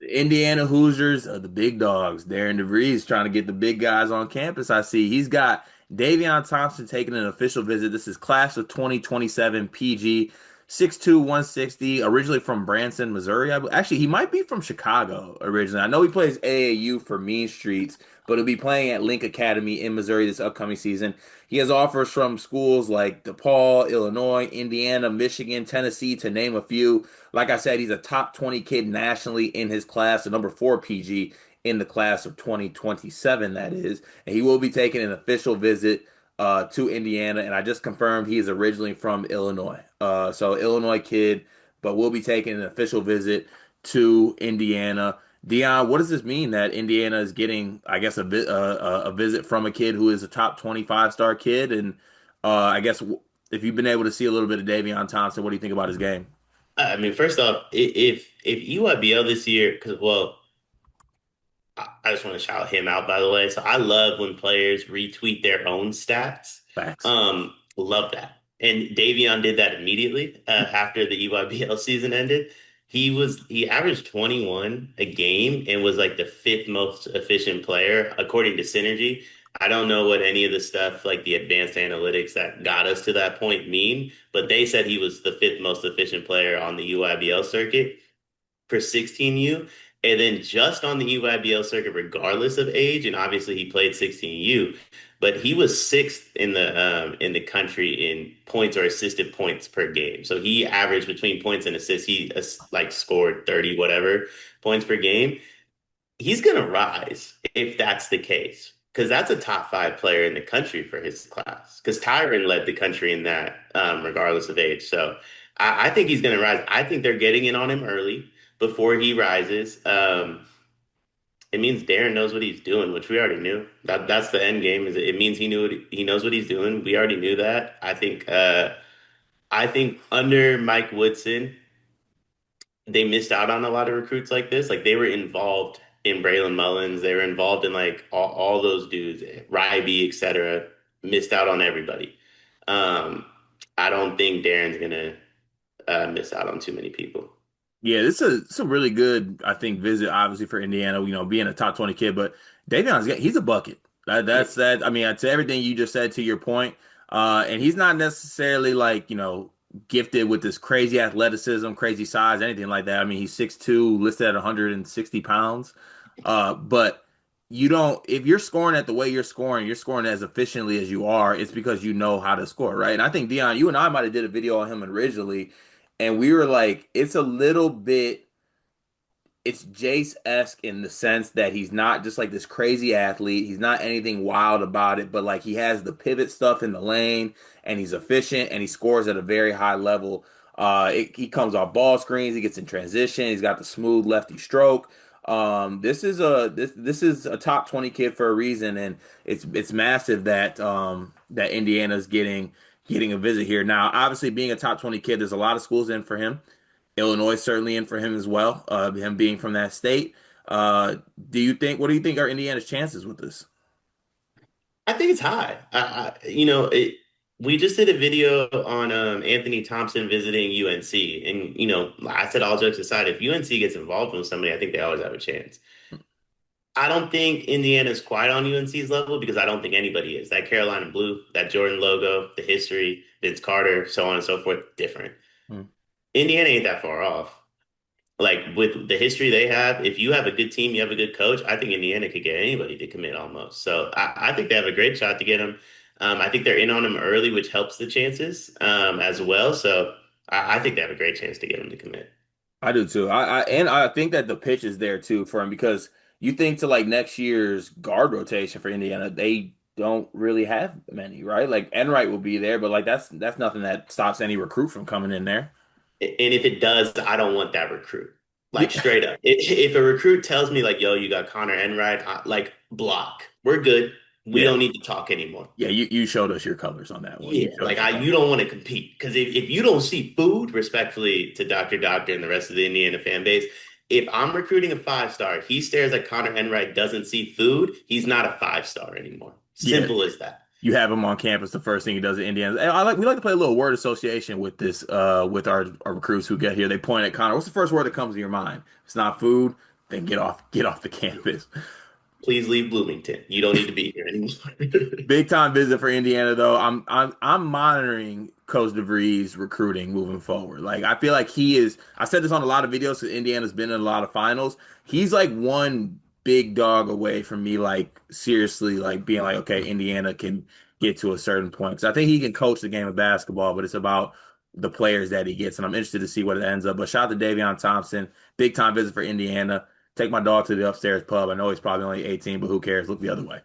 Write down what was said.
Indiana Hoosiers are the big dogs. Darren DeVries trying to get the big guys on campus. I see he's got Davion Thompson taking an official visit. This is class of 2027 PG, 6'2", 160, originally from Branson, Missouri. Actually, he might be from Chicago originally. I know he plays AAU for Mean Streets, but he'll be playing at Link Academy in Missouri this upcoming season. He has offers from schools like DePaul, Illinois, Indiana, Michigan, Tennessee, to name a few. Like I said, he's a top 20 kid nationally in his class, the number 4 PG in the class of 2027, that is. And he will be taking an official visit to Indiana. And I just confirmed he is originally from Illinois. So, Illinois kid, but will be taking an official visit to Indiana. Dion, what does this mean that Indiana is getting, I guess, a visit from a kid who is a top 25-star kid? And I guess if you've been able to see a little bit of Davion Thompson, what do you think about his game? I mean, first off, if EYBL this year, because I just want to shout him out by the way. So I love when players retweet their own stats. Facts. Love that. And Davion did that immediately after the EYBL season ended. He averaged 21 a game and was like the fifth most efficient player according to Synergy. I don't know what any of the stuff like the advanced analytics that got us to that point mean, but they said he was the fifth most efficient player on the EYBL circuit for 16U. And then just on the EYBL circuit, regardless of age, and obviously he played 16U, but he was sixth in the country in points or assisted points per game. So he averaged between points and assists. He like scored 30 whatever points per game. He's gonna rise if that's the case. Because that's a top five player in the country for his class. Because Tyron led the country in that, regardless of age. So I think he's going to rise. I think they're getting in on him early before he rises. It means Darren knows what he's doing, which we already knew. That's the end game. Is it means he knows what he's doing. We already knew that. I think under Mike Woodson, they missed out on a lot of recruits like this. Like they were involved in Braylon Mullins, they were involved in like all those dudes, Ryby, etc. Missed out on everybody. Um, I don't think Darren's gonna miss out on too many people. Yeah, it's a really good, I think, visit, obviously, for Indiana, being a top 20 kid, but he's a bucket. Yeah. That's that. I mean, to everything you just said to your point, and he's not necessarily like, gifted with this crazy athleticism, crazy size, anything like that. I mean, he's 6'2", listed at 160 pounds. But you don't, if you're scoring at the way you're scoring as efficiently as you are, it's because you know how to score, right? And I think Dion, you and I might have did a video on him originally, and we were like, it's a little bit, it's Jace-esque in the sense that he's not just like this crazy athlete. He's not anything wild about it, but like he has the pivot stuff in the lane and he's efficient and he scores at a very high level. He comes off ball screens, he gets in transition, he's got the smooth lefty stroke. This is a top 20 kid for a reason, and it's massive that that Indiana's getting a visit here. Now, obviously, being a top 20 kid, there's a lot of schools in for him. Illinois certainly in for him as well, him being from that state. Uh, what do you think are Indiana's chances with this? I think it's high. We just did a video on Anthony Thompson visiting UNC, and I said all jokes aside, if UNC gets involved with somebody, I think they always have a chance. I don't think Indiana's quite on UNC's level because I don't think anybody is. That Carolina blue, that Jordan logo, the history, Vince Carter, so on and so forth, different. Hmm. Indiana ain't that far off. Like with the history they have, if you have a good team, you have a good coach, I think Indiana could get anybody to commit almost. So I think they have a great shot to get him. I think they're in on him early, which helps the chances as well. So I think they have a great chance to get him to commit. I do too. I think that the pitch is there too for him because you think to like next year's guard rotation for Indiana, they don't really have many, right? Like Enright will be there, but like that's nothing that stops any recruit from coming in there. And if it does, I don't want that recruit. Like Yeah, straight up. If a recruit tells me like, "Yo, you got Connor Enright," like block. We're good. We yeah, don't need to talk anymore. yeah. You showed us your colors on that one. You Yeah, showed us your you colors. don't want to compete because if you don't see food, respectfully to Doctor and the rest of the Indiana fan base, if I'm recruiting a 5 star, he stares at Connor Enright, doesn't see food, he's not a 5 star anymore. Yeah, Simple as that. you have him on campus. The first thing he does at Indiana. And we like to play a little word association with this with our recruits who get here. They point at Connor. What's the first word that comes to your mind? It's not food. then get off the campus. Please leave Bloomington. You don't need to be here anymore. Big time visit for Indiana though. I'm monitoring Coach DeVries recruiting moving forward. Like I feel like he is. I said this on a lot of videos because Indiana's been in a lot of finals. He's like one big dog away from me like seriously like being like okay Indiana can get to a certain point because I think he can coach the game of basketball, but it's about the players that he gets, and I'm interested to see what it ends up. But shout out to Davion Thompson, big time visit for Indiana. Take my dog to the upstairs pub. I know he's probably only 18, but who cares? Look the other way.